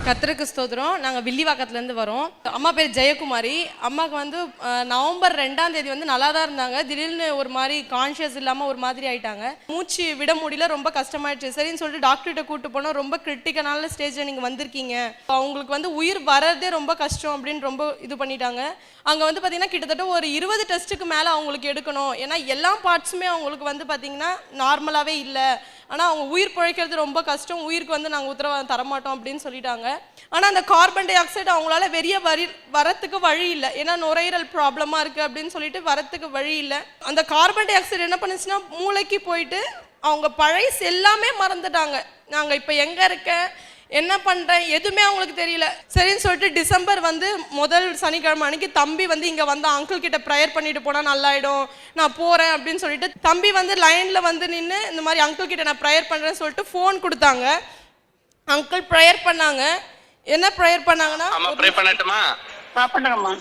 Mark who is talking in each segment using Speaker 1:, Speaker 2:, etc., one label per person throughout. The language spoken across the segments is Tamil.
Speaker 1: கர்த்தருக்கு ஸ்தோத்திரம். நாங்கள் வில்லிவாக்கத்துலேருந்து வரோம். அம்மா பேர் ஜெயக்குமாரி. அம்மாவுக்கு வந்து நவம்பர் 2ஆம் தேதி வந்து நல்லா தான் இருந்தாங்க. திடீர்னு ஒரு மாதிரி கான்ஷியஸ் இல்லாமல் ஒரு மாதிரி ஆயிட்டாங்க. மூச்சு விட முடியல, ரொம்ப கஷ்டமாயிடுச்சு. சரின்னு சொல்லிட்டு டாக்டர்கிட்ட கூப்பிட்டு போனோம். ரொம்ப கிரிட்டிக்கலான ஸ்டேஜில் நீங்கள் வந்திருக்கீங்க, அவங்களுக்கு வந்து உயிர் வரதே ரொம்ப கஷ்டம் அப்படின்னு ரொம்ப இது பண்ணிட்டாங்க. அங்கே வந்து பார்த்தீங்கன்னா கிட்டத்தட்ட ஒரு 20 டெஸ்ட்டுக்கு மேலே அவங்களுக்கு எடுக்கணும். ஏன்னா எல்லா பார்ட்ஸுமே அவங்களுக்கு வந்து பார்த்தீங்கன்னா நார்மலாகவே இல்லை. ஆனால் அவங்க உயிர் பிழைக்கிறது ரொம்ப கஷ்டம், உயிருக்கு வந்து நாங்கள் உத்தரவாதம் தரமாட்டோம் அப்படின்னு சொல்லிட்டாங்க. ஆனால் அந்த கார்பன் டை ஆக்சைடு அவங்களால வெளியே வரத்துக்கு வழி இல்லை. ஏன்னா நுரையீரல் ப்ராப்ளமாக இருக்குது அப்படின்னு சொல்லிட்டு வரத்துக்கு வழி இல்லை. அந்த கார்பன் டை ஆக்சைடு என்ன பண்ணுச்சுன்னா மூளைக்கு போயிட்டு அவங்க பழைய எல்லாமே மறந்துட்டாங்க. நாங்கள் இப்போ எங்கே இருக்கேன், என்ன பண்ணுறேன், எதுவுமே அவங்களுக்கு தெரியல. சரின்னு சொல்லிட்டு டிசம்பர் வந்து முதல் சனிக்கிழமை அன்னைக்கு தம்பி வந்து இங்கே வந்து அங்கிள் கிட்ட ப்ரேயர் பண்ணிட்டு போனால் நல்லாயிடும், நான் போகிறேன் அப்படின்னு சொல்லிட்டு தம்பி வந்து லைனில் வந்து நின்று இந்த மாதிரி அங்கிள் கிட்ட நான் ப்ரேயர் பண்ணுறேன்னு சொல்லிட்டு ஃபோன் கொடுத்தாங்க. அங்கிள் ப்ரேயர் பண்ணாங்க. என்ன ப்ரேயர் பண்ணாங்கன்னா,
Speaker 2: ப்ரே பண்ணட்டுமா?
Speaker 3: பண்ணுங்கம்மா.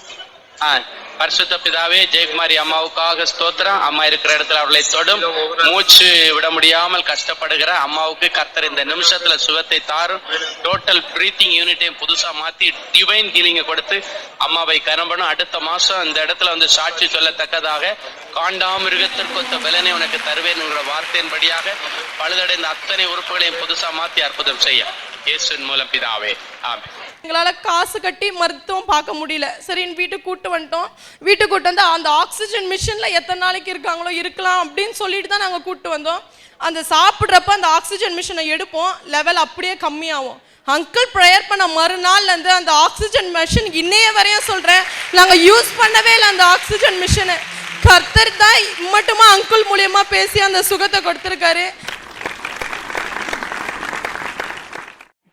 Speaker 2: பரிசுத்த பிதாவே, ஜெயக்குமாரி அம்மாவுக்காக ஸ்தோத்திரம். அம்மா இருக்கிற இடத்துல அவர்களை தொடும். மூச்சு விட முடியாமல் கஷ்டப்படுகிற அம்மாவுக்கு கர்த்தர் இந்த நிமிஷத்துல சுகத்தை தாரும். டோட்டல் பிரீத்திங் யூனிட்டையும் புதுசா மாத்தி டிவைன் ஹீலிங்கை கொடுத்து அம்மாவை கரம்பணும். அடுத்த மாசம் இந்த இடத்துல வந்து சாட்சி சொல்லத்தக்கதாக காண்டாமிருகத்திற்கொத்த பலனை உனக்கு தருவேன்ங்கிற வார்த்தையின்படியாக பழுதடைந்த அத்தனை உறுப்புகளையும் புதுசா மாத்தி அற்புதம் செய்ய இயேசுவின் மூலம் பிதாவே, ஆமென்.
Speaker 1: எங்களால் காசு கட்டி மருத்துவம் பார்க்க முடியல. சரின்னு வீட்டுக்கு கூட்டு வந்துட்டோம். வீட்டுக்கு கூட்டு வந்து அந்த ஆக்சிஜன் மிஷினில் எத்தனை நாளைக்கு இருக்காங்களோ இருக்கலாம் அப்படின்னு சொல்லிட்டு தான் நாங்கள் கூட்டு வந்தோம். அந்த சாப்பிட்றப்ப அந்த ஆக்சிஜன் மிஷினை எடுப்போம், லெவல் அப்படியே கம்மியாகும். அங்கிள் ப்ரேயர் பண்ண மறுநாள்லேருந்து அந்த ஆக்சிஜன் மிஷின் இன்னைய வரையும் சொல்கிறேன், நாங்கள் யூஸ் பண்ணவே இல்லை அந்த ஆக்சிஜன் மிஷினை. கர்த்தர் தான் மட்டுமா அங்கிள் மூலியமாக பேசி அந்த சுகத்தை கொடுத்துருக்காரு.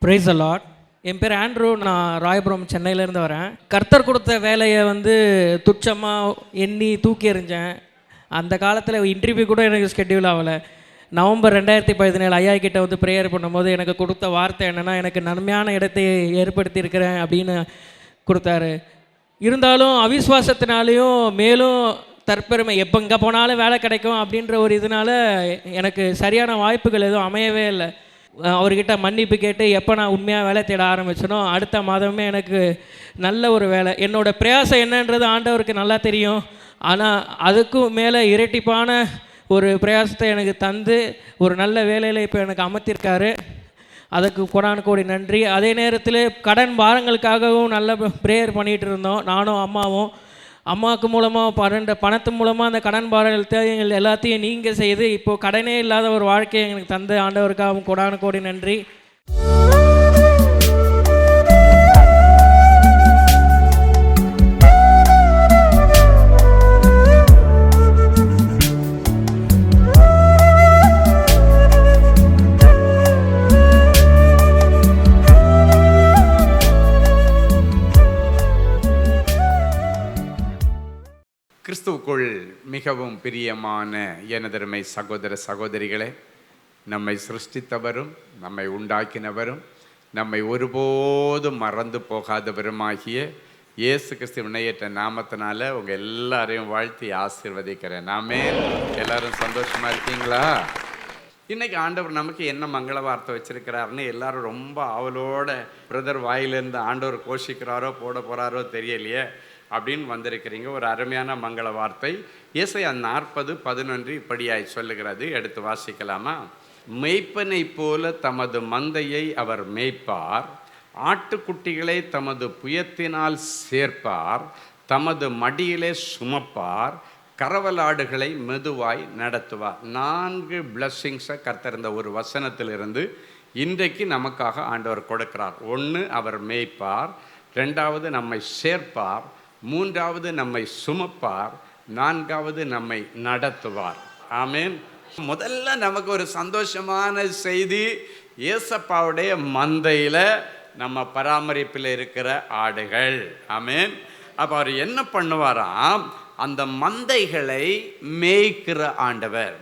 Speaker 4: Praise the Lord. என் பேர் ஆண்ட்ரூ. நான் ராயபுரம் சென்னையிலேருந்து வரேன். கர்த்தர் கொடுத்த வேலையை வந்து துச்சமாக எண்ணி தூக்கி எறிஞ்சேன். அந்த காலத்தில் இன்டர்வியூ கூட எனக்கு ஸ்கெட்யூல் ஆகலை. நவம்பர் 2017 ஐயா கிட்ட வந்து ப்ரேயர் பண்ணும்போது எனக்கு கொடுத்த வார்த்தை என்னென்னா, எனக்கு நன்மையான இடத்தை ஏற்படுத்தியிருக்கிறேன் அப்படின்னு கொடுத்தாரு. இருந்தாலும் அவிஸ்வாசத்தினாலேயும் மேலும் தற்பெருமை, எப்போ இங்கே போனாலும் வேலை கிடைக்கும் அப்படின்ற ஒரு இதனால் எனக்கு சரியான வாய்ப்புகள் எதுவும் அமையவே இல்லை. அவர்கிட்ட மன்னிப்பு கேட்டு எப்போ நான் உண்மையாக வேலை தேட ஆரம்பிச்சனோ அடுத்த மாதமே எனக்கு நல்ல ஒரு வேலை. என்னோடய பிரயாசம் என்னன்றது ஆண்டவருக்கு நல்லா தெரியும். ஆனால் அதுக்கும் மேலே இரட்டிப்பான ஒரு பிரயாசத்தை எனக்கு தந்து ஒரு நல்ல வேலையில் இப்போ எனக்கு அமர்த்திருக்காரு. அதுக்கு கொடான கோடி நன்றி. அதே நேரத்தில் கடன் பாரங்களுக்காகவும் நல்ல ப்ரேயர் பண்ணிகிட்டு இருந்தோம் நானும் அம்மாவும். அம்மாவுக்கு மூலமாக பணத்து மூலமாக அந்த கடன் பாரங்கள் தேவைகள் எல்லாத்தையும் நீங்கள் செய்து இப்போது கடனே இல்லாத ஒரு வாழ்க்கையை எனக்கு தந்து ஆண்டவருக்காகவும் கொடான கோடி நன்றி.
Speaker 5: கிறிஸ்துவுக்குள் மிகவும் பிரியமான எனதருமை சகோதர சகோதரிகளே, நம்மை சிருஷ்டித்தவரும் நம்மை உண்டாக்கினவரும் நம்மை ஒருபோதும் மறந்து போகாதவருமாகிய இயேசு கிறிஸ்து வினையேற்ற நாமத்தினால உங்கள் எல்லாரையும் வாழ்த்தி ஆசீர்வதிக்கிறேன். நாமே எல்லாரும் சந்தோஷமாக இருக்கீங்களா? இன்றைக்கி ஆண்டவர் நமக்கு என்ன மங்கள வார்த்தை வச்சிருக்கிறாருன்னு எல்லாரும் ரொம்ப ஆவலோட பிரதர் வாயிலிருந்து ஆண்டவர் கோஷிக்கிறாரோ போட போகிறாரோ தெரியலையே அப்படின்னு வந்திருக்கிறீங்க. ஒரு அருமையான மங்கள வார்த்தை ஏசாயா 40:11 இப்படியாய் சொல்லுகிறது. எடுத்து வாசிக்கலாமா? மெய்ப்பனை போல தமது மந்தையை அவர் மேய்ப்பார், ஆட்டுக்குட்டிகளை தமது புயத்தினால் சேர்ப்பார், தமது மடியிலே சுமப்பார், கரவலாடுகளை மெதுவாய் நடத்துவார். 4 பிளஸ்ஸிங்ஸை கர்த்தர் இந்த ஒரு வசனத்திலிருந்து இன்றைக்கு நமக்காக ஆண்டவர் கொடுக்கிறார். 1, அவர் மேய்ப்பார். 2வது, நம்மை சேர்ப்பார். 3வது, நம்மை சுமப்பார். 4வது, நம்மை நடத்துவார். ஆமேன். முதல்ல நமக்கு ஒரு சந்தோஷமான செய்தி, ஏசப்பாவுடைய மந்தையில் நம்ம பராமரிப்பில் இருக்கிற ஆடுகள். ஆமேன். அப்போ அவர் என்ன பண்ணுவாராம், அந்த மந்தைகளை மேய்க்கிற ஆண்டவர்.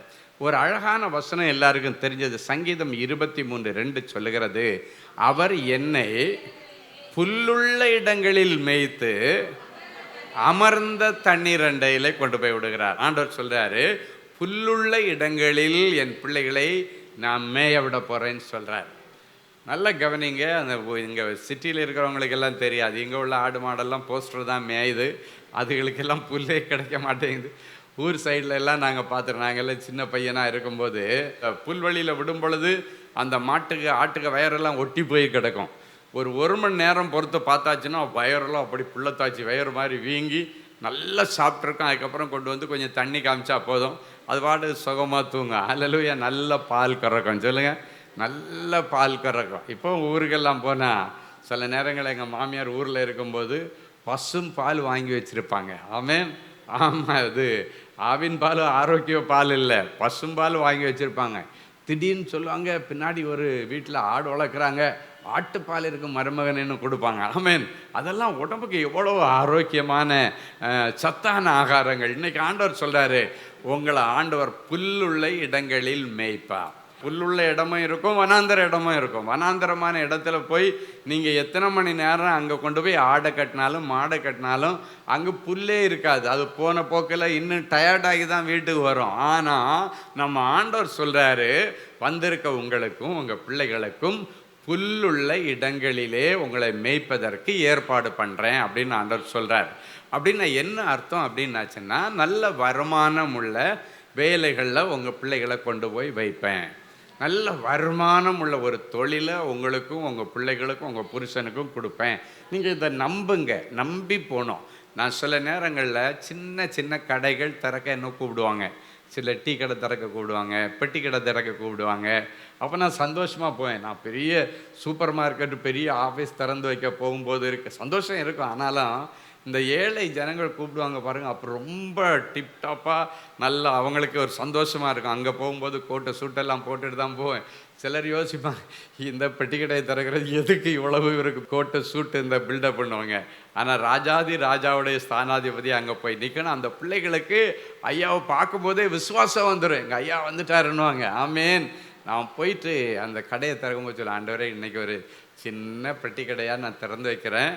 Speaker 5: ஒரு அழகான வசனம் எல்லாருக்கும் தெரிஞ்சது, சங்கீதம் 23:2 சொல்லுகிறது, அவர் என்னை புல்லுள்ள இடங்களில் மேய்த்து அமர்ந்த தண்ணீர் அண்டையில கொண்டு போய் விடுகிறார். ஆண்டவர் சொல்றாரு, புல்லுள்ள இடங்களில் என் பிள்ளைகளை நான் மேய விட போறேன்னு சொல்றார். நல்லா கவனிங்க. அந்த இங்கே சிட்டியில் இருக்கிறவங்களுக்கெல்லாம் தெரியாது. இங்கே உள்ள ஆடு மாடெல்லாம் போஸ்டர் தான் மேயுது, அதுகளுக்கெல்லாம் புல்லே கிடைக்க மாட்டேங்குது. ஊர் சைடில் எல்லாம் நாங்கள் பார்த்துருக்கோம். நாங்கள்லாம் சின்ன பையனாக இருக்கும்போது புல்வெளியில் விடும் பொழுது அந்த ஆட்டுக்கு வயரெல்லாம் ஒட்டி போய் கிடக்கும். ஒரு மணி நேரம் பொறுத்து பார்த்தாச்சுன்னா வயரெல்லாம் அப்படி புள்ளத்தாச்சி வயர் மாதிரி வீங்கி நல்லா சாப்பிட்ருக்கோம். அதுக்கப்புறம் கொண்டு வந்து கொஞ்சம் தண்ணி காமிச்சா போதும், அது பாட்டு சுகமாக தூங்க. அல்லேலூயா. நல்ல பால் கறக்கும். சொல்லுங்கள், நல்ல பால் கறக்கும். இப்போ ஊருக்கெல்லாம் போனால் சில நேரங்கள் எங்கள் மாமியார் ஊரில் இருக்கும்போது பசும் பால் வாங்கி வச்சுருப்பாங்க. ஆமென். ஆமாம், அது ஆவின் பால் ஆரோக்கிய பால் இல்லை, பசும்பால் வாங்கி வச்சுருப்பாங்க. திடீர்னு சொல்லுவாங்க, பின்னாடி ஒரு வீட்டில் ஆடு வளர்க்குறாங்க, ஆட்டுப்பால் இருக்கும் மருமகன்னு கொடுப்பாங்க. ஆமென். அதெல்லாம் உடம்புக்கு எவ்வளோ ஆரோக்கியமான சத்தான ஆகாரங்கள். இன்னைக்கு ஆண்டவர் சொல்கிறாரு, உங்களை ஆண்டவர் புல்லுள்ள இடங்களில் மேய்ப்பார். புல்லுள்ள இடமும் இருக்கும், வனாந்தர இடமும் இருக்கும். வனாந்தரமான இடத்துல போய் நீங்கள் எத்தனை மணி நேரம் அங்கே கொண்டு போய் ஆடை கட்டினாலும் மாடை கட்டினாலும் அங்கே புல்லே இருக்காது. அது போன போக்கில் இன்னும் டயர்டாகி தான் வீட்டுக்கு வரும். ஆனால் நம்ம ஆண்டவர் சொல்கிறாரு, வந்திருக்க உங்களுக்கும் உங்கள் பிள்ளைகளுக்கும் புல்லுள்ள இடங்களிலே உங்களை மேய்ப்பதற்கு ஏற்பாடு பண்ணுறேன் அப்படின்னு ஆண்டவர் சொல்கிறார். அப்படின்னா என்ன அர்த்தம் அப்படின்னாச்சுன்னா, நல்ல வருமானம் உள்ள வேலைகளில் உங்கள் பிள்ளைகளை கொண்டு போய் வைப்பேன். நல்ல வருமானம் உள்ள ஒரு தொழிலை உங்களுக்கும் உங்கள் பிள்ளைகளுக்கும் உங்கள் புருஷனுக்கும் கொடுப்பேன். நீங்கள் இதை நம்புங்க, நம்பி போனோம். நான் சில நேரங்களில் சின்ன சின்ன கடைகள் திறக்க என்ன கூப்பிடுவாங்க, சில டீ கடை திறக்க கூப்பிடுவாங்க, பெட்டி கடை திறக்க கூப்பிடுவாங்க. அப்போ நான் சந்தோஷமாக போவேன். நான் பெரிய சூப்பர் மார்க்கெட்டு பெரிய ஆஃபீஸ் திறந்து வைக்க போகும்போது சந்தோஷம் இருக்கும். ஆனாலும் இந்த ஏழை ஜனங்கள் கூப்பிடுவாங்க பாருங்கள், அப்போ ரொம்ப டிப்டாப்பாக நல்லா அவங்களுக்கு ஒரு சந்தோஷமாக இருக்கும். அங்கே போகும்போது கோட்டை சூட்டெல்லாம் போட்டுட்டு தான் போவேன். சிலர் யோசிப்பாங்க, இந்த பெட்டிக்கடையை திறக்கிறது எதுக்கு இவ்வளவு இவருக்கு கோட்டை சூட்டு இந்த பில்டப் பண்ணுவாங்க. ஆனால் ராஜாவுடைய ஸ்தானாதிபதி அங்கே போய் நிற்கணும். அந்த பிள்ளைகளுக்கு ஐயாவை பார்க்கும்போதே விசுவாசம் வந்துடும், எங்கள் ஐயா வந்துட்டாருன்னுவாங்க. ஆமேன். நான் போயிட்டு அந்த கடையை திறக்கும்போது சொல்ல, ஆண்டவரே இன்றைக்கி ஒரு சின்ன பெட்டி கடையாக நான் திறந்து வைக்கிறேன்.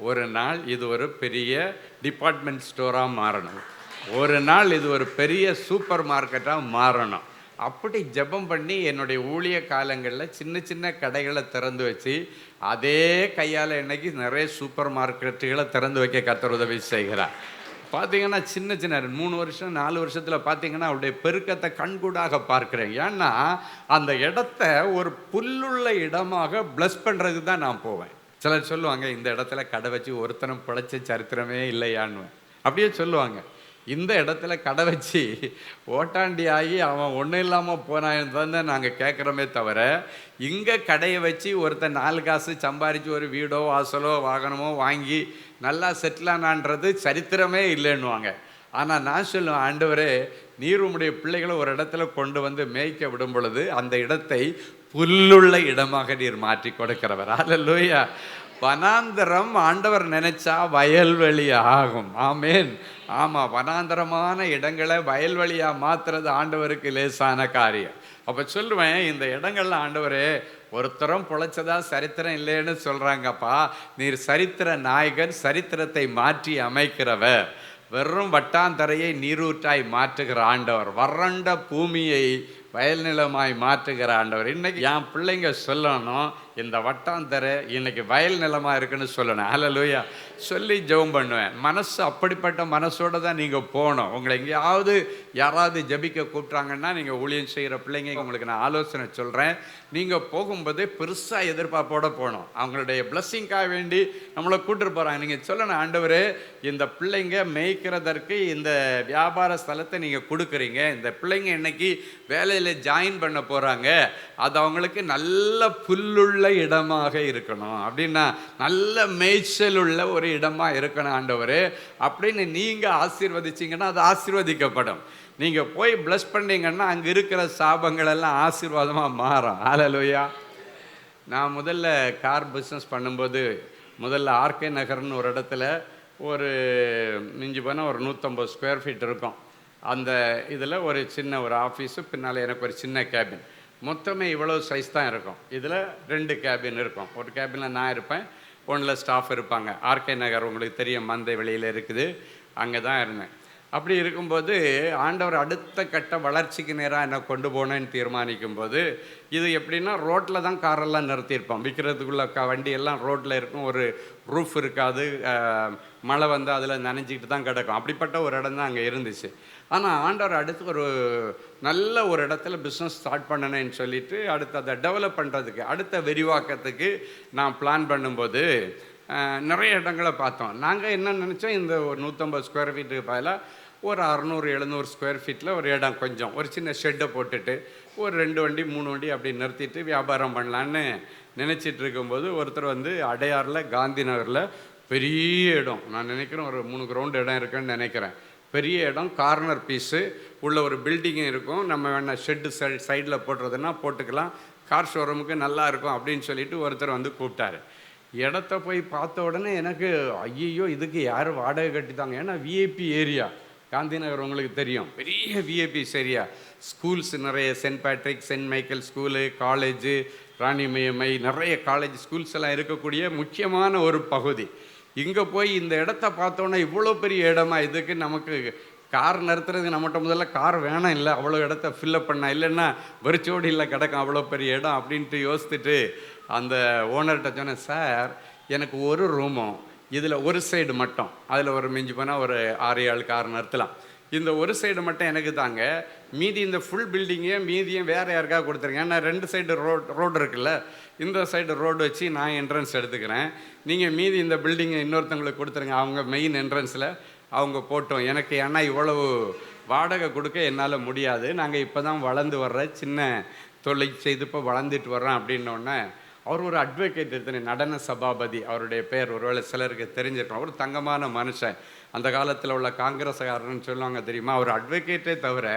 Speaker 5: ஒரு நாள் இது ஒரு பெரிய டிபார்ட்மெண்ட் ஸ்டோராக மாறணும், ஒரு நாள் இது ஒரு பெரிய சூப்பர் மார்க்கெட்டாக மாறணும். அப்படி ஜெபம் பண்ணி என்னுடைய ஊழிய காலங்களில் சின்ன சின்ன கடைகளை திறந்து வச்சு அதே கையால் இன்னைக்கு நிறைய சூப்பர் மார்க்கெட்டுகளை திறந்து வைக்க கர்த்தர் உதவி செய்கிறார். பார்த்தீங்கன்னா சின்ன சின்ன 3 வருஷம் 4 வருஷத்தில் பார்த்தீங்கன்னா அவருடைய பெருக்கத்தை கண்கூடாக பார்க்குறேன். ஏன்னா அந்த இடத்த ஒரு புல்லுள்ள இடமாக ப்ளஸ் பண்ணுறதுக்கு தான் நான் போவேன். சிலர் சொல்லுவாங்க, இந்த இடத்துல கடை வச்சு ஒருத்தனம் பிழைச்ச சரித்திரமே இல்லையான்னு அப்படியே சொல்லுவாங்க. இந்த இடத்துல கடை வச்சு ஓட்டாண்டி ஆகி அவன் ஒன்றும் இல்லாமல் போனான்னு தான் நாங்கள் கேட்குறோமே தவிர, இங்கே கடையை வச்சு ஒருத்தன் 4 காசு சம்பாரித்து ஒரு வீடோ வாசலோ வாகனமோ வாங்கி நல்லா செட்டிலானான்றது சரித்திரமே இல்லைன்னுவாங்க. ஆனால் நான் சொல்லுவேன், ஆண்டவரே நீர் உம்முடைய பிள்ளைகளை ஒரு இடத்துல கொண்டு வந்து மேய்க்க விடும் பொழுது அந்த இடத்தை புல்லுள்ள இடமாக நீர் மாற்றி கொடுக்கிறவர். அல்லேலூயா. வனாந்தரம் ஆண்டவர் நினைச்சா வயல்வெளி ஆகும். ஆமேன். ஆமாம், வனாந்தரமான இடங்களை வயல்வெளியாக மாற்றுறது ஆண்டவருக்கு லேசான காரியம். அப்போ சொல்லுவேன், இந்த இடங்கள்ல ஆண்டவரே ஒருத்தரும் பொழைச்சதா சரித்திரம் இல்லைன்னு சொல்கிறாங்கப்பா, நீர் சரித்திர நாயகன், சரித்திரத்தை மாற்றி அமைக்கிறவர். வெறும் வட்டாந்தரையை நீரூற்றாய் மாற்றுகிற ஆண்டவர், வறண்ட பூமியை வயல் நிலமாய் மாற்றுகிற ஆண்டவர். இன்னைக்கு என் பிள்ளைங்க சொல்லணும், இந்த வட்டாந்தரை இன்னைக்கு வயல் நிலமாக இருக்குன்னு சொல்லணும். அல்லேலூயா. சொல்லி ஜெபம் பண்ணுவேன். மனசு அப்படிப்பட்ட மனசோடு தான் நீங்கள் போகணும். உங்களை எங்கேயாவது யாராவது ஜெபிக்க கூப்பிட்றாங்கன்னா, நீங்கள் ஊழியம் செய்கிற பிள்ளைங்க உங்களுக்கு நான் ஆலோசனை சொல்கிறேன். நீங்கள் போகும்போதே பெருசாக எதிர்பார்ப்போடு போகணும். அவங்களுடைய பிளஸ்ஸிங்காக வேண்டி நம்மளை கூப்பிட்டு போகிறாங்க. நீங்கள் சொல்லணும், ஆண்டவரே இந்த பிள்ளைங்க மேய்க்கிறதற்கு இந்த வியாபார ஸ்தலத்தை நீங்கள் கொடுக்குறீங்க, இந்த பிள்ளைங்க இன்னைக்கு வேலையில் ஜாயின் பண்ண போகிறாங்க, அது அவங்களுக்கு நல்ல புல்லுள்ள இடமாக இருக்கணும், அப்படின்னா நல்ல மேய்ச்சல் உள்ள ஒரு இடமா இருக்கணும் ஆண்டவரே அப்படின்னு நீங்கள் ஆசீர்வதிச்சிங்கன்னா அது ஆசீர்வதிக்கப்படும். நீங்கள் போய் பிளஸ் பண்ணீங்கன்னா அங்கே இருக்கிற சாபங்கள் எல்லாம் ஆசீர்வாதமாக மாறும். அல்லேலூயா. நான் முதல்ல கார் பிஸ்னஸ் பண்ணும்போது முதல்ல ஆர்கே நகர்னு ஒரு இடத்துல ஒரு மிஞ்சி போனால் ஒரு 150 ஸ்கொயர் ஃபீட் இருக்கும். அந்த இதில் ஒரு சின்ன ஒரு ஆஃபீஸு, பின்னால் எனக்கு ஒரு சின்ன கேபின், மொத்தமே இவ்வளோ சைஸ் தான் இருக்கும். இதில் 2 கேபின் இருக்கும். ஒரு கேபினில் நான் இருப்பேன், ஒன்றில் ஸ்டாஃப் இருப்பாங்க. ஆர்கே நகர் உங்களுக்கு தெரியும், மந்தை வெளியில் இருக்குது, அங்கே தான் இருந்தேன். அப்படி இருக்கும்போது ஆண்டவர் அடுத்த கட்ட வளர்ச்சிக்கு நேராக என்னை கொண்டு போனேன்னு தீர்மானிக்கும் போது, இது எப்படின்னா ரோட்டில் தான் காரெல்லாம் நிறுத்தியிருப்போம். விற்கிறதுக்குள்ள வண்டியெல்லாம் ரோட்டில் இருக்கும். ஒரு ரூஃப் இருக்காது. மழை வந்து அதில் நனைஞ்சிக்கிட்டு தான் கிடக்கும். அப்படிப்பட்ட ஒரு இடம் தான் அங்கே இருந்துச்சு. ஆனால் ஆண்டவர் அடுத்து ஒரு நல்ல ஒரு இடத்துல பிஸ்னஸ் ஸ்டார்ட் பண்ணணுன்னு சொல்லிட்டு அடுத்து அதை டெவலப் பண்ணுறதுக்கு, அடுத்த விரிவாக்கத்துக்கு நான் பிளான் பண்ணும்போது நிறைய இடங்களை பார்த்தோம். நாங்கள் என்ன நினச்சோம், இந்த ஒரு 150 ஸ்கொயர் ஃபீட்டுக்கு பதிலாக ஒரு 600-700 ஸ்கொயர் ஃபீட்டில் ஒரு இடம், கொஞ்சம் ஒரு சின்ன ஷெட்டை போட்டுட்டு ஒரு 2 வண்டி 3 வண்டி அப்படி நிறுத்திட்டு வியாபாரம் பண்ணலான்னு நினச்சிட்டு இருக்கும்போது ஒருத்தர் வந்து அடையாறில் காந்தி நகரில் பெரிய இடம், நான் நினைக்கிறேன் ஒரு 3 கிரவுண்ட் இடம் இருக்குன்னு நினைக்கிறேன், பெரிய இடம், கார்னர் பீஸு உள்ள ஒரு பில்டிங்கும் இருக்கும். நம்ம வேணால் ஷெட்டு சைடில் போட்டுறதுன்னா போட்டுக்கலாம், கார் ஷோரூமுக்கு நல்லா இருக்கும் அப்படின்னு சொல்லிட்டு ஒருத்தர் வந்து கூப்பிட்டாரு. இடத்த போய் பார்த்த உடனே எனக்கு ஐயோ இதுக்கு யார் வாடகை கட்டித்தாங்க, ஏன்னா விஐபி ஏரியா காந்தி நகர் உங்களுக்கு தெரியும், பெரிய விஐபிஸ் ஏரியா, ஸ்கூல்ஸ் நிறைய, Saint Patrick, Saint Michael school, college, ராணிமயமை, நிறைய காலேஜ் ஸ்கூல்ஸ் எல்லாம் இருக்கக்கூடிய முக்கியமான ஒரு பகுதி. இங்கே போய் இந்த இடத்த பார்த்தோன்னா இவ்வளோ பெரிய இடமா, இதுக்கு நமக்கு கார் நிறுத்துறதுக்கு நம்மகிட்ட முதல்ல கார் வேணாம், இல்லை அவ்வளோ இடத்த ஃபில்லப் பண்ண, இல்லைன்னா வெறிச்சோடியில் கிடக்கும் அவ்வளோ பெரிய இடம் அப்படின்ட்டு யோசித்துட்டு அந்த ஓனர்கிட்ட சொன்னேன், சார் எனக்கு ஒரு ரூமும் இதில் ஒரு சைடு மட்டும், அதில் ஒரு மிஞ்சி போனால் ஒரு 6-7 கார் நிறுத்தலாம், இந்த ஒரு சைடு மட்டும் எனக்கு தாங்க, மீதி இந்த ஃபுல் பில்டிங்கையும் மீதியும் வேறு யாருக்காக கொடுத்துருங்க, ஏன்னா 2 சைடு ரோடு இருக்குல்ல, இந்த சைடு ரோடு வச்சு நான் என்ட்ரன்ஸ் எடுத்துக்கிறேன், நீங்கள் மீதி இந்த பில்டிங்கை இன்னொருத்தவங்களுக்கு கொடுத்துருங்க, அவங்க மெயின் என்ட்ரன்ஸில் அவங்க போட்டோம், எனக்கு ஏன்னா இவ்வளவு வாடகை கொடுக்க என்னால் முடியாது, நாங்கள் இப்போ தான் வளர்ந்து வர்ற சின்ன தொழில் செய்து இப்போ வளர்ந்துட்டு வர்றோம் அப்படின்னோடனே அவர் ஒரு அட்வொகேட் எடுத்து, நடன சபாபதி அவருடைய பேர், ஒருவேளை சிலருக்கு தெரிஞ்சிருக்கோம், ஒரு தங்கமான மனுஷன், அந்த காலத்தில் உள்ள காங்கிரஸ்காரன்னு சொல்லுவாங்க தெரியுமா, அவர் அட்வொகேட்டே தவிர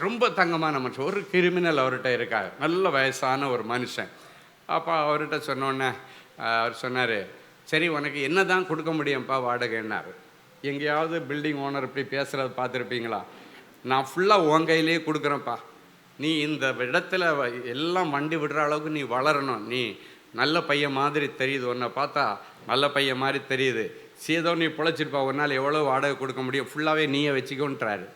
Speaker 5: ரொம்ப தங்கமான மனுஷன், ஒரு கிரிமினல் அவர்கிட்ட இருக்கார், நல்ல வயசான ஒரு மனுஷன். அப்போ அவர்கிட்ட சொன்னோன்னே அவர் சொன்னார், சரி உனக்கு என்ன தான் கொடுக்க முடியும்ப்பா வாடகைன்னாரு. எங்கேயாவது பில்டிங் ஓனர் இப்படி பேசுகிறத பார்த்துருப்பீங்களா, நான் ஃபுல்லாக உன் கையிலேயே கொடுக்குறேன்ப்பா, நீ இந்த இடத்துல எல்லாம் வண்டி விடுற அளவுக்கு நீ வளரணும், நீ நல்ல பையன் மாதிரி தெரியுது, உன்னை பார்த்தா நல்ல பையன் மாதிரி தெரியுது, சேதோ நீ பிழைச்சிருப்பா, ஒரு நாள் எவ்வளோ வாடகை கொடுக்க முடியும், ஃபுல்லாகவே நீயே வச்சுக்கோன்றாரு.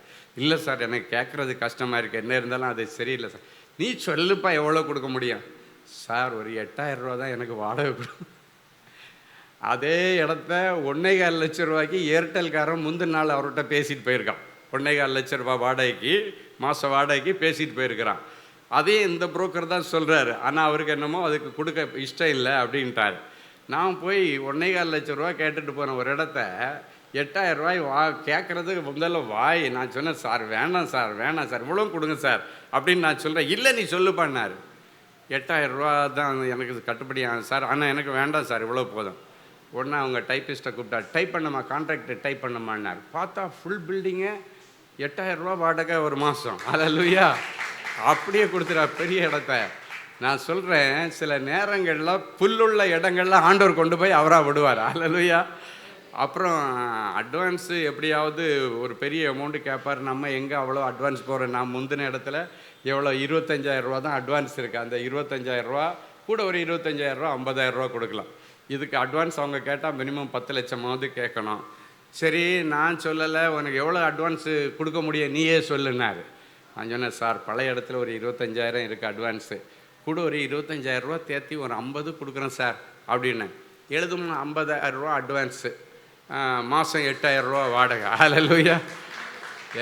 Speaker 5: இல்லை சார் எனக்கு கேட்குறது கஷ்டமாக இருக்குது, என்ன இருந்தாலும் அது சரியில்லை சார், நீ சொல்லுப்பா எவ்வளோ கொடுக்க முடியும். சார் ஒரு 8000 ரூபா தான் எனக்கு வாடகை கொடுக்கும். அதே இடத்த 1.25 லட்ச ரூபாய்க்கு ஏர்டெல்காரன் முந்தின நாள் அவர்கிட்ட பேசிட்டு போயிருக்கான், 1.25 லட்ச ரூபா வாடகைக்கு, மாத வாடகைக்கு பேசிட்டு போயிருக்கிறான். அதே இந்த புரோக்கர் தான் சொல்கிறாரு, ஆனால் அவருக்கு என்னமோ அதுக்கு கொடுக்க இஷ்டம் இல்லை அப்படின்ட்டார். நான் போய் 1.25 லட்ச ரூபா கேட்டுட்டு போனேன் ஒரு இடத்த, 8000 ரூபாய் கேட்குறதுக்கு முதல்ல வாய், நான் சொன்னேன் சார் வேண்டாம் சார் வேணாம் சார் இவ்வளோ கொடுங்க சார் அப்படின்னு நான் சொல்கிறேன். இல்லை நீ சொல்லு பண்ணார், 8000 ரூபா தான் எனக்கு கட்டுப்படி ஆகும் சார், ஆனால் எனக்கு வேண்டாம் சார் இவ்வளோ போதும். உடனே அவங்க டைப்பிஸ்ட்டை கூப்பிட்டா, டைப் பண்ணமா கான்ட்ராக்ட் டைப் பண்ணமான்னார். பார்த்தா ஃபுல் பில்டிங்கு 8000 ரூபா வாடகை ஒரு மாதம். அல்லேலூயா, அப்படியே கொடுத்துட்டா பெரிய இடத்த. நான் சொல்கிறேன், சில நேரங்களில் புல்லுள்ள இடங்களில் ஆண்டவர் கொண்டு போய் அவராக விடுவார். அல்லேலூயா. அப்புறம் அட்வான்ஸு எப்படியாவது ஒரு பெரிய அமௌண்ட்டு கேட்பார், நம்ம எங்கே அவ்வளோ அட்வான்ஸ் போகிறோம், நான் முந்தின இடத்துல எவ்வளோ 25000 ரூபா தான் அட்வான்ஸ் இருக்குது, அந்த 25000 ரூபா கூட ஒரு 25000 ரூபா 50000 ரூபா கொடுக்கலாம், இதுக்கு அட்வான்ஸ் அவங்க கேட்டால் மினிமம் 10 லட்சமாவது கேட்கணும். சரி நான் சொல்லலை, உனக்கு எவ்வளோ அட்வான்ஸு கொடுக்க முடியும் நீயே சொல்லுனாரு. நான் சொன்னேன், சார் பழைய இடத்துல ஒரு 25000 இருக்குது அட்வான்ஸு, கூட ஒரு 25000 ரூபா தேர்த்தி ஒரு 50 கொடுக்குறேன் சார் அப்படின்னேன். எழுதும் 50000 ரூபா அட்வான்ஸு, மாதம் 8000 ரூபா வாடகை. அல்லேலூயா.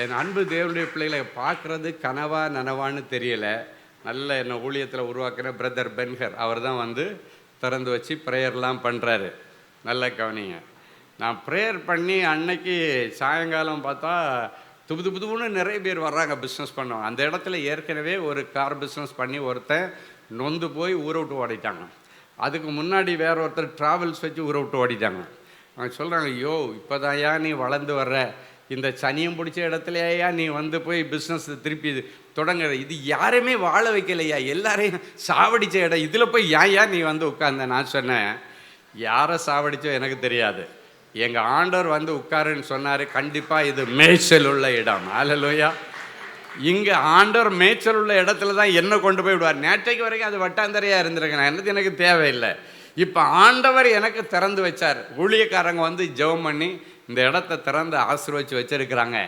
Speaker 5: என் அன்பு தேவனுடைய பிள்ளைகளை பார்க்குறது கனவா நனவான்னு தெரியலை. நல்ல என்னை ஊழியத்தில் உருவாக்குற பிரதர் பென்ஹர் அவர் தான் வந்து திறந்து வச்சு ப்ரேயர்லாம் பண்ணுறாரு. நல்ல கவனிங்க, நான் ப்ரேயர் பண்ணி அன்னைக்கு சாயங்காலம் பார்த்தா புதுன்னு நிறைய பேர் வர்றாங்க பிஸ்னஸ் பண்ணுவாங்க. அந்த இடத்துல ஏற்கனவே ஒரு கார் பிஸ்னஸ் பண்ணி ஒருத்தன் நொந்து போய் ஊரை விட்டு ஓடிட்டாங்க. அதுக்கு முன்னாடி வேற ஒருத்தர் ட்ராவல்ஸ் வச்சு ஊரை விட்டு ஓடிட்டாங்க. அவங்க சொல்கிறாங்க, ஐயோ இப்போ தான் நீ வளர்ந்து வர்ற, இந்த சனியம் பிடிச்ச இடத்துலையா நீ வந்து போய் பிஸ்னஸ் திருப்பி தொடங்குற, இது யாருமே வாழ வைக்கலையா, எல்லாரையும் சாவடித்த இடம், இதில் போய் ஏன் நீ வந்து உட்கார்ந்த. நான் சொன்னேன், யாரை சாவடிச்சோ எனக்கு தெரியாது, எங்கள் ஆண்டவர் வந்து உட்காருன்னு சொன்னார், கண்டிப்பாக இது மேய்ச்சல் உள்ள இடம். அல்லேலூயா. இங்கே ஆண்டவர் மேய்ச்சல் உள்ள இடத்துல தான் என்ன கொண்டு போய் விடுவார். நேற்றைக்கு வரைக்கும் அது வட்டாந்தரையாக இருந்திருக்கு, நான் என்னது எனக்கு தேவையில்லை. இப்போ ஆண்டவர் எனக்கு திறந்து வச்சார். ஊழியக்காரங்க வந்து ஜெபம் பண்ணி இந்த இடத்த திறந்து ஆசீர்வதிச்சு வச்சிருக்கிறாங்க.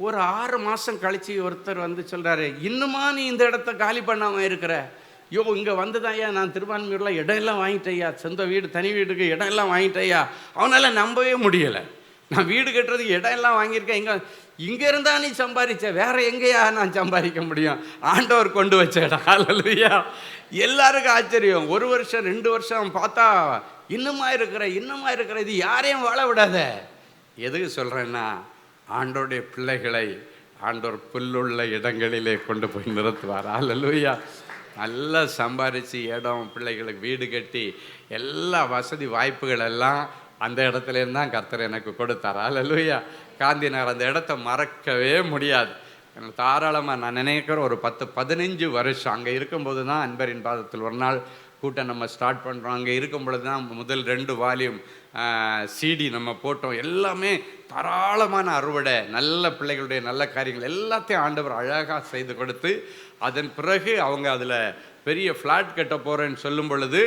Speaker 5: ஒரு 6 மாதம் கழித்து ஒருத்தர் வந்து சொல்கிறாரு, இன்னுமா நீ இந்த இடத்த காலி பண்ணாமல் இருக்கிற? யோ, இங்கே வந்துதான்யா நான் திருவான்மையூரில் இடம் எல்லாம் வாங்கிட்டேயா, சொந்த வீடு தனி வீடுக்கு இடம் எல்லாம் வாங்கிட்டேயா. அவனால் நம்பவே முடியலை. நான் வீடு கட்டுறதுக்கு இடம் எல்லாம் வாங்கியிருக்கேன். இங்கே இருந்தால் நீ சம்பாதிச்ச, வேற எங்கேயா நான் சம்பாதிக்க முடியும்? ஆண்டவர் கொண்டு வச்ச இடம். ஹல்லேலூயா. எல்லாருக்கும் ஆச்சரியம். 1 வருஷம் 2 வருஷம் பார்த்தா இன்னுமா இருக்கிற இது யாரையும் வாழ விடாத. எதுக்கு சொல்கிறேன்னா, ஆண்டோடைய பிள்ளைகளை ஆண்டவர் புல்லுள்ள இடங்களிலே கொண்டு போய் நிறுத்துவார். ஹல்லேலூயா. நல்லா சம்பாரித்து இடம், பிள்ளைகளுக்கு வீடு கட்டி எல்லா வசதி வாய்ப்புகள் எல்லாம் அந்த இடத்துலேருந்து தான் கர்த்தர் எனக்கு கொடுத்தார். ஹல்லேலூயா. காந்தி நகர் அந்த இடத்த மறக்கவே முடியாது. தாராளமாக நான் நினைக்கிறேன் ஒரு 10-15 வருஷம் அங்கே இருக்கும்போது தான் அன்பரின் பாதத்தில் ஒரு நாள் கூட்டம் நம்ம ஸ்டார்ட் பண்ணுறோம். அங்கே இருக்கும் பொழுது தான் முதல் 2 வால்யூம் CD நம்ம போட்டோம். எல்லாமே தாராளமான அறுவடை, நல்ல பிள்ளைகளுடைய நல்ல காரியங்கள் எல்லாத்தையும் ஆண்டவர் அழகாக செய்து கொடுத்து, அதன் பிறகு அவங்க அதில் பெரிய ஃப்ளாட் கட்ட போகிறேன்னு சொல்லும் பொழுது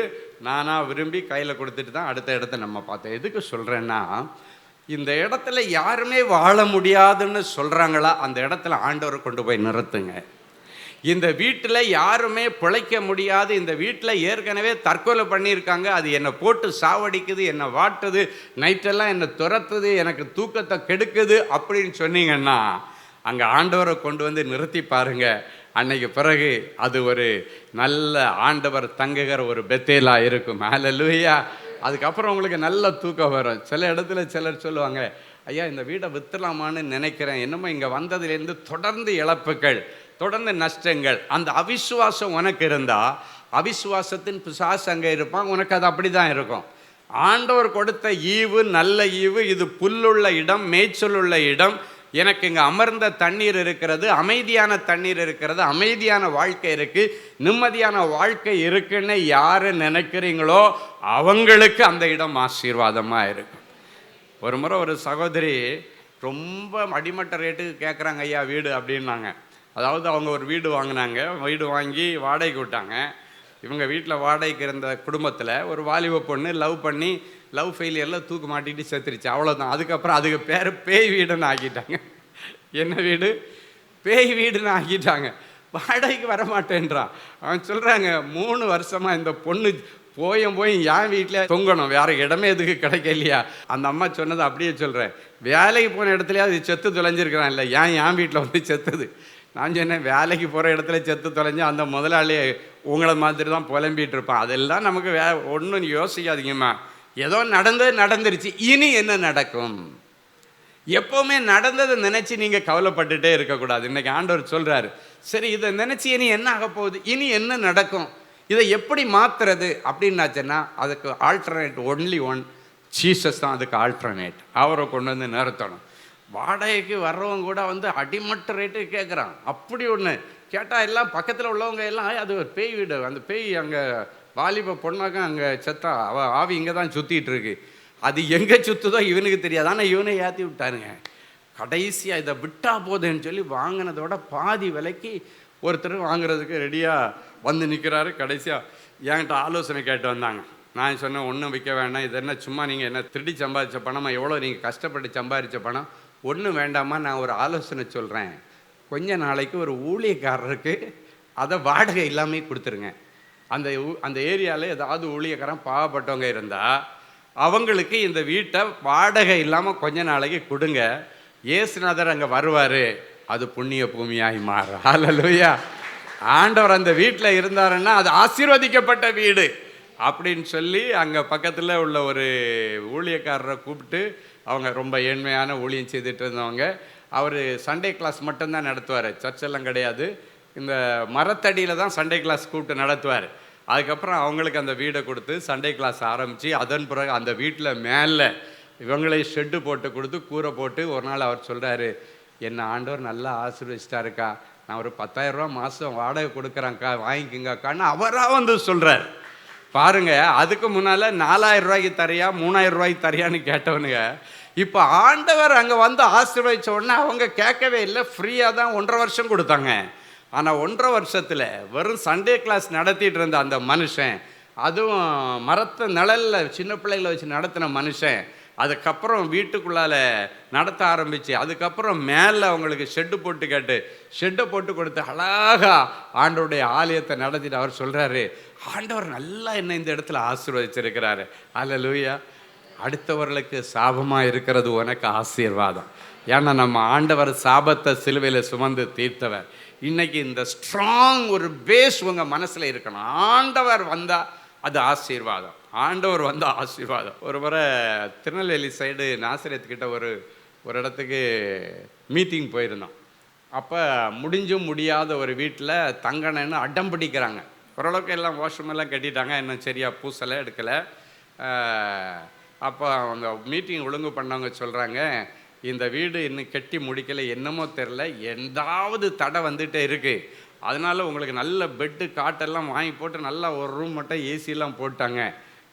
Speaker 5: நானாக விரும்பி கையில் கொடுத்துட்டு தான் அடுத்த இடத்த நம்ம பார்த்தோம். எதுக்கு சொல்கிறேன்னா, இந்த இடத்துல யாருமே வாழ முடியாதுன்னு சொல்கிறாங்களா, அந்த இடத்துல ஆண்டவரை கொண்டு போய் நிறுத்துங்க. இந்த வீட்டில் யாருமே பிழைக்க முடியாது, இந்த வீட்டில் ஏற்கனவே தற்கொலை பண்ணியிருக்காங்க, அது என்னை போட்டு சாவடிக்குது, என்னை வாட்டுது, நைட்டெல்லாம் என்னை துரத்துது, எனக்கு தூக்கத்தை கெடுக்குது அப்படின்னு சொன்னீங்கன்னா அங்கே ஆண்டவரை கொண்டு வந்து நிறுத்தி பாருங்க. அன்னைக்கு பிறகு அது ஒரு நல்ல ஆண்டவர் தங்குகிற ஒரு பெத்தேலா இருக்கும். ஹல்லேலூயா. அதுக்கப்புறம் உங்களுக்கு நல்ல தூக்கம் வரும். சில இடத்துல சிலர் சொல்லுவாங்க, ஐயா இந்த வீடை விற்றுலாமான்னு நினைக்கிறேன், என்னமோ இங்கே வந்ததுலேருந்து தொடர்ந்து இழப்புகள், தொடர்ந்து நஷ்டங்கள். அந்த அவிசுவாசம் உனக்கு இருந்தால் அவிசுவாசத்தின் பிசாசு அங்கே இருப்பான், உனக்கு அது அப்படி தான் இருக்கும். ஆண்டவர் கொடுத்த ஈவு நல்ல ஈவு, இது புல்லுள்ள இடம், மேய்ச்சலுள்ள இடம், எனக்கு இங்கே அமர்ந்த தண்ணீர் இருக்கிறது, அமைதியான தண்ணீர் இருக்கிறது, அமைதியான வாழ்க்கை இருக்குது, நிம்மதியான வாழ்க்கை இருக்குன்னு யார் நினைக்கிறீங்களோ அவங்களுக்கு அந்த இடம் ஆசீர்வாதமாக இருக்கும். ஒரு முறை ஒரு சகோதரி ரொம்ப அடிமட்ட ரேட்டுக்கு கேட்குறாங்க ஐயா வீடு அப்படின்னாங்க. அதாவது அவங்க ஒரு வீடு வாங்கினாங்க, வீடு வாங்கி வாடகைக்கு விட்டாங்க. இவங்க வீட்டில் வாடகைக்கு இருந்த குடும்பத்தில் ஒரு வாலிப பொண்ணு லவ் பண்ணி லவ் ஃபெயிலியரில் தூக்கு மாட்டிட்டு செத்துருச்சு. அவ்வளோதான். அதுக்கப்புறம் அதுக்கு பேர் பேய் வீடுன்னு ஆக்கிட்டாங்க. என்ன வீடு? பேய் வீடுன்னு ஆக்கிட்டாங்க. வாடகைக்கு வரமாட்டேன்றான். அவன் சொல்கிறாங்க, 3 வருஷமாக இந்த பொண்ணு போய் என் வீட்டில் தொங்கணும், வேறு இடமே எதுக்கு கிடைக்கலையா? அந்த அம்மா சொன்னது அப்படியே சொல்கிறேன், வேலைக்கு போன இடத்துலையா அது செத்து தொலைஞ்சிருக்கிறான், இல்லை என் வீட்டில் வந்து செத்துது. நான் சொன்னேன், வேலைக்கு போகிற இடத்துல செத்து தொலைஞ்சு அந்த முதலாளி உங்களை மாதிரி தான் புலம்பிகிட்டு இருப்பான். அதெல்லாம் நமக்கு ஒன்றும் யோசிக்காதீங்கம்மா. ஏதோ நடந்துருச்சு, இனி என்ன நடக்கும்? எப்போவுமே நடந்ததை நினச்சி நீங்கள் கவலைப்பட்டுட்டே இருக்கக்கூடாது. இன்றைக்கி ஆண்டவர் சொல்கிறாரு, சரி இதை நினச்சி இனி என்ன ஆக போகுது, இனி என்ன நடக்கும், இதை எப்படி மாற்றுறது அப்படின்னாச்சுன்னா அதுக்கு ஆல்டர்னேட் ஒன்லி ஒன், ஜீசஸ் தான் அதுக்கு ஆல்டர்னேட். அவரை கொண்டு வந்து நிறுத்தணும். வாடகைக்கு வர்றவங்க கூட வந்து அடிமட்ட ரேட்டுக்கு கேட்குறான். அப்படி ஒன்று கேட்டால் எல்லாம் பக்கத்தில் உள்ளவங்க எல்லாம் அது ஒரு பேய் வீடு, அந்த பேய் அங்கே வாலிப பொண்ணாக்க அங்கே செத்தா, அவள் ஆவி இங்கே தான் சுற்றிட்டு இருக்கு, அது எங்கே சுற்றுதோ இவனுக்கு தெரியாது. ஆனால் இவனை ஏற்றி விட்டாருங்க. கடைசியாக இதை விட்டா போதுன்னு சொல்லி வாங்கினதோட பாதி விலைக்கு ஒருத்தர் வாங்குறதுக்கு ரெடியாக வந்து நிற்கிறாரு. கடைசியாக என்கிட்ட ஆலோசனை கேட்டு வந்தாங்க. நான் சொன்னேன், ஒன்றும் விற்க வேண்டாம், இது என்ன சும்மா நீங்கள் என்ன திருடி சம்பாதிச்ச பணமா, எவ்வளோ நீங்கள் கஷ்டப்பட்டு சம்பாதிச்ச பணம், ஒன்றும் வேண்டாமா, நான் ஒரு ஆலோசனை சொல்கிறேன். கொஞ்ச நாளைக்கு ஒரு ஊழியக்காரருக்கு அதை வாடகை இல்லாமல் கொடுத்துருங்க. அந்த ஏரியாவில் ஏதாவது ஊழியக்காரன் பாவப்பட்டவங்க இருந்தால் அவங்களுக்கு இந்த வீட்டை வாடகை இல்லாமல் கொஞ்ச நாளைக்கு கொடுங்க. இயேசுநாதர் அங்கே வருவார், அது புண்ணிய பூமியாகி மாறும். ஹல்லேலூயா. ஆண்டவர் அந்த வீட்டில் இருந்தாருன்னா அது ஆசீர்வதிக்கப்பட்ட வீடு அப்படின்னு சொல்லி அங்கே பக்கத்தில் உள்ள ஒரு ஊழியக்காரரை கூப்பிட்டு, அவங்க ரொம்ப ஏழ்மையான ஊழியம் செய்துட்டு இருந்தவங்க, அவர் சண்டே கிளாஸ் மட்டும்தான் நடத்துவார், சர்ச்செல்லாம் கிடையாது. இந்த மரத்தடியில் தான் சண்டே கிளாஸ் கூப்பிட்டு நடத்துவார். அதுக்கப்புறம் அவங்களுக்கு அந்த வீடை கொடுத்து சண்டே கிளாஸ் ஆரம்பித்து, அதன் பிறகு அந்த வீட்டில் மேலே இவங்களை ஷெட்டு போட்டு கொடுத்து கூரை போட்டு, ஒரு நாள் அவர் சொல்கிறாரு, என்னை ஆண்டவர் நல்லா ஆசீர்வதிச்சிட்டாருக்கா, நான் ஒரு 10,000 ரூபா மாதம் வாடகை கொடுக்குறேங்க்கா, வாங்கிக்கோங்கக்கான்னு அவராக வந்து சொல்கிறார். பாருங்க, அதுக்கு முன்னால் 4,000 ரூபாய்க்கு தரியா 3,000 ரூபாய்க்கு தரியான்னு கேட்டவனுங்க இப்போ ஆண்டவர் அங்கே வந்து ஆசீர்வதிச்ச உடனே அவங்க கேட்கவே இல்லை, ஃப்ரீயாக தான் 1.5 வருஷம் கொடுத்தாங்க. ஆனால் 1.5 வருஷத்தில் வெறும் சண்டே கிளாஸ் நடத்திட்டு இருந்த அந்த மனுஷன் அதுவும் மரத்தை நிழலில் சின்ன பிள்ளைகளை வச்சு நடத்தின மனுஷன் அதுக்கப்புறம் வீட்டுக்குள்ளால் நடத்த ஆரம்பித்து அதுக்கப்புறம் மேலே அவங்களுக்கு ஷெட்டு போட்டு கொடுத்து அழகாக ஆண்டவருடைய ஆலயத்தை நடத்திட்டு அவர் சொல்கிறாரு, ஆண்டவர் நல்லா என்ன இந்த இடத்துல ஆசீர்வதிச்சிருக்கிறாரு. அல்லேலூயா. அடுத்தவர்களுக்கு சாபமாக இருக்கிறது உனக்கு ஆசீர்வாதம். ஏன்னா நம்ம ஆண்டவர் சாபத்தை சிலுவையில் சுமந்து தீர்த்தவர். இன்றைக்கி இந்த ஸ்ட்ராங் ஒரு பேஸ் உங்கள் மனசில் இருக்கணும். ஆண்டவர் வந்தால் அது ஆசீர்வாதம், ஆண்டவர் வந்தால் ஆசீர்வாதம். ஒரு முறை திருநெல்வேலி சைடு நாசரேத்துக்கிட்ட ஒரு இடத்துக்கு மீட்டிங் போயிருந்தோம். அப்போ முடிஞ்சும் முடியாத ஒரு வீட்டில் தங்கணுன்னு அடம் பிடிக்கிறாங்க. ஓரளவுக்கு எல்லாம் வாஷ்ரூமெல்லாம் கட்டிட்டாங்க, இன்னும் சரியாக பூசலை எடுக்கலை. அப்போ அவங்க மீட்டிங் ஒழுங்கு பண்ணவங்க சொல்கிறாங்க, இந்த வீடு இன்னும் கட்டி முடிக்கலை, என்னமோ தெரில, எந்தாவது தடை வந்துகிட்டே இருக்குது, அதனால் உங்களுக்கு நல்ல பெட்டு காட்டெல்லாம் வாங்கி போட்டு நல்லா ஒரு ரூம் மட்டும் ஏசியெல்லாம் போட்டாங்க,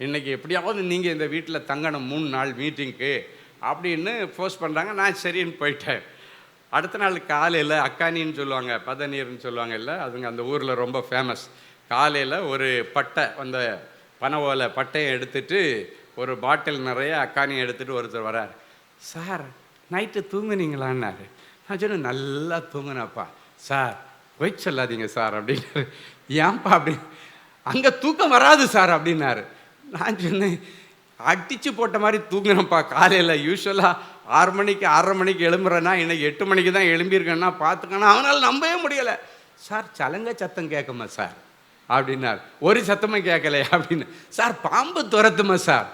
Speaker 5: இன்றைக்கி எப்படியாவது நீங்கள் இந்த வீட்டில் தங்கணும் 3 நாள் மீட்டிங்க்கு அப்படின்னு ஃபோர்ஸ் பண்ணுறாங்க. நான் சரின்னு போயிட்டேன். அடுத்த நாள் காலையில் அக்கானின்னு சொல்லுவாங்க, பதநீர்னு சொல்லுவாங்க இல்லை, அதுங்க அந்த ஊரில் ரொம்ப ஃபேமஸ். காலையில் ஒரு பட்டை அந்த பனை ஓலை பட்டையை எடுத்துகிட்டு ஒரு பாட்டில் நிறைய அக்கானியை எடுத்துகிட்டு ஒருத்தர் வரார். சார் நைட்டு தூங்குனீங்களான்னாரு. நான் சொன்னேன், நல்லா தூங்குனப்பா. சார் போய் சொல்லாதீங்க சார் அப்படின்னாரு. ஏன்பா அப்படி? அங்கே தூக்கம் வராது சார் அப்படின்னாரு. நான் சொன்னேன், அடித்து போட்ட மாதிரி தூங்குனப்பா காலையில். யூஸ்வலாக 6 மணிக்கு 6:30 மணிக்கு எழும்புறேன்னா இன்னைக்கு 8 மணிக்கு தான் எழும்பியிருக்கேன்னா பார்த்துக்கணும். அவனால் நம்பவே முடியலை. சார் சலங்க சத்தம் கேட்குமா சார் அப்படின்னார். ஒரு சத்தமும் கேட்கலையா அப்படின்னு. சார் பாம்பு துரத்துமா சார்?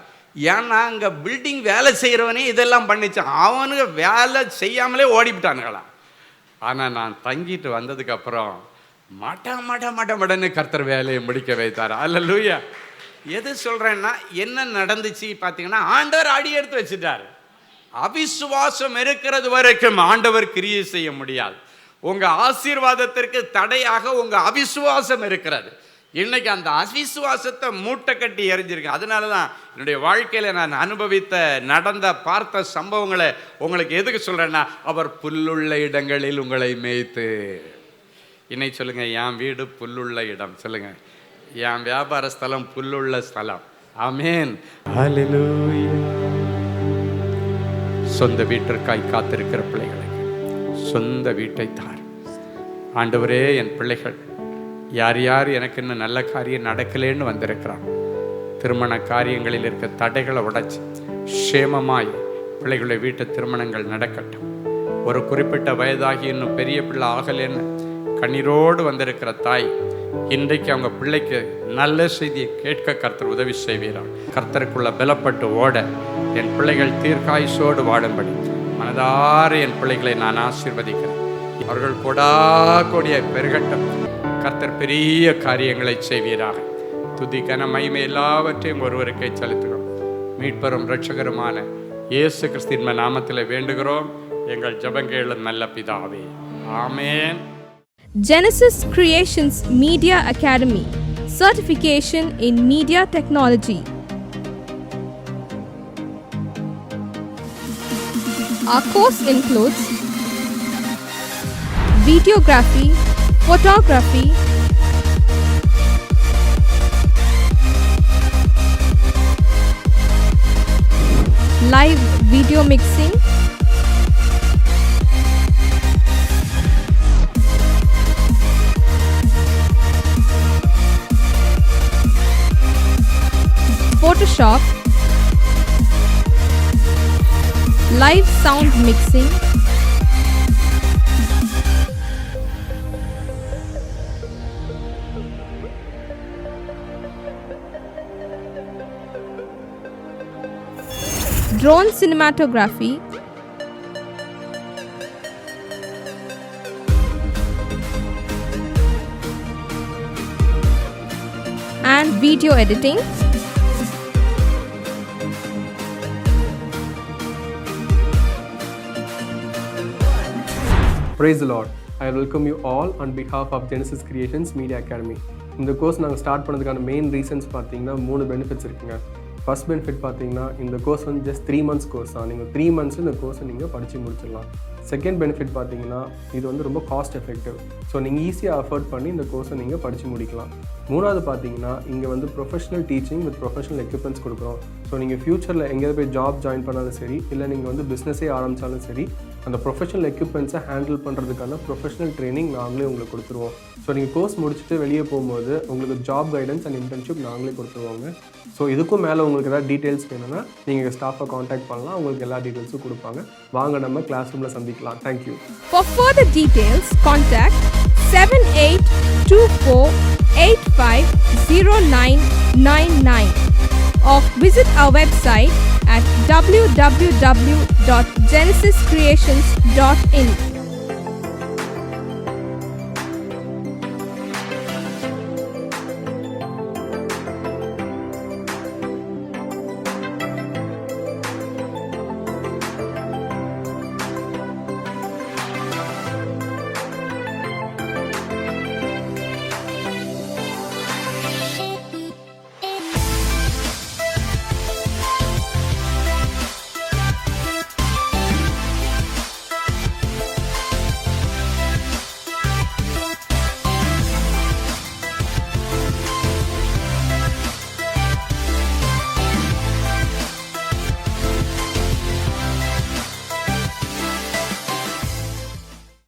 Speaker 5: ஏன்னா அங்கே பில்டிங் வேலை செய்கிறவனே இதெல்லாம் பண்ணிச்சான், அவனுக்கு வேலை செய்யாமலே ஓடிவிட்டானுங்களாம். ஆனால் நான் தங்கிட்டு வந்ததுக்கப்புறம் மடன்னு கர்த்தர் வேலையை முடிக்க வைத்தார். அல்லேலூயா. எது சொல்கிறேன்னா, என்ன நடந்துச்சு பார்த்தீங்கன்னா, ஆண்டவர் அடி எடுத்து வச்சுட்டார். அவிசுவாசம் இருக்கிறது வரைக்கும் ஆண்டவர் கிரியை செய்ய முடியாது. உங்கள் ஆசீர்வாதத்திற்கு தடையாக உங்கள் அவிசுவாசம் இருக்கிறது. இன்னைக்கு அந்த அவிசுவாசத்தை மூட்டை கட்டி எறிஞ்சிருக்கேன். அதனால தான் என்னுடைய வாழ்க்கையில் நான் அனுபவித்த நடந்த பார்த்த சம்பவங்களை உங்களுக்கு எதுக்கு சொல்கிறேன்னா, அவர் புல்லுள்ள இடங்களில் உங்களை மேய்த்து. இன்னைக்கு சொல்லுங்கள், என் வீடு புல்லுள்ள இடம். சொல்லுங்கள், என் வியாபார ஸ்தலம் புல்லுள்ள ஸ்தலம். ஆமென். ஹல்லேலூயா. சொந்த வீட்டிற்காய் காத்திருக்கிற பிள்ளைகளுக்கு சொந்த வீட்டை தார். ஆண்டவரே, என் பிள்ளைகள் யார் யார் எனக்கு இன்னும் நல்ல காரியம் நடக்கலேன்னு வந்திருக்கிறான், திருமண காரியங்களில் இருக்க தடைகளை உடைச்சி சேமமாய் பிள்ளைகளுடைய வீட்டு திருமணங்கள் நடக்கட்டும். ஒரு குறிப்பிட்ட வயதாகி இன்னும் பெரிய பிள்ளை ஆகலேன்னு கண்ணீரோடு வந்திருக்கிற தாய், இன்றைக்கு அவங்க பிள்ளைக்கு நல்ல செய்தியை கேட்க கர்த்தர் உதவி செய்வீரார். கர்த்தருக்குள்ள பலப்பட்டு ஓட என் பிள்ளைகள் தீர்க்காயுசோடு வாடும்படி மனதார என் பிள்ளைகளை நான் ஆசீர்வதிக்கிறேன். அவர்கள் கொடிய பெருகட்டும். கர்த்தர் பெரிய காரியங்களை செய்வீராக. துதி கன மகிமை எல்லாவற்றையும் ஒருவருக்கே செலுத்துகிறோம். மீட்பரும் இரட்சகருமான இயேசு கிறிஸ்துவின் நாமத்தில் வேண்டுகிறோம் எங்கள் ஜெபங்கேளும் நல்ல பிதாவே. ஆமென்.
Speaker 3: Genesis Creations Media Academy, certification in media technology. Our course includes videography, photography, live video mixing, Photoshop, live sound mixing, drone cinematography, and video editing.
Speaker 6: Praise the Lord. I welcome you all on behalf of Genesis Creations Media Academy. இந்த கோர்ஸ் நாங்கள் ஸ்டார்ட் பண்ணதுக்கான மெயின் ரீசன்ஸ் பார்த்தீங்கன்னா 3 பெனிஃபிட்ஸ் இருக்குங்க. ஃபர்ஸ்ட் பெனிஃபிட் பார்த்தீங்கன்னா, இந்த கோர்ஸ் வந்து ஜஸ்ட் 3 months கோர்ஸ் தான். நீங்கள் 3 months இந்த கோர்ஸை நீங்கள் படித்து முடிச்சிடலாம். செகண்ட் பெனிஃபிட் பார்த்தீங்கன்னா இது வந்து ரொம்ப காஸ்ட் எஃபெக்டிவ். ஸோ நீங்கள் ஈஸியாக அஃபோர்ட் பண்ணி இந்த கோர்ஸை நீங்கள் படித்து முடிக்கலாம். மூணாவது பார்த்தீங்கன்னா இங்கே வந்து professional teaching with professional equipments கொடுக்குறோம். ஸோ நீங்கள் ஃப்யூச்சரில் எங்கேயாவது போய் ஜாப் ஜாயின் பண்ணாலும் சரி, இல்லை நீங்கள் வந்து பிஸ்னஸே ஆரம்பித்தாலும் சரி, அந்த ப்ரொஃபஷனல் எக்யூப்மெண்ட்ஸை ஹேண்டில் பண்ணுறதுக்கான ப்ரொஃபஷனல் ட்ரைனிங் நாங்களே உங்களுக்கு கொடுத்துருவோம். ஸோ நீங்கள் கோர்ஸ் முடிச்சுட்டு வெளியே போகும்போது உங்களுக்கு ஜாப் கைடன்ஸ் அண்ட் இன்டர்ன்ஷிப் நாங்களே கொடுத்துருவாங்க. ஸோ இதுக்கும் மேலே உங்களுக்கு ஏதாவது டீட்டெயில்ஸ் வேணும்னா நீங்கள் ஸ்டாஃபை காண்டாக்ட் பண்ணலாம், உங்களுக்கு எல்லா டீட்டெயில்ஸும் கொடுப்பாங்க. வாங்க நம்ம கிளாஸ் ரூமில் சந்திக்கலாம். Thank you.
Speaker 3: For further details, contact 7824850999 or visit our website at www.genesiscreations.in.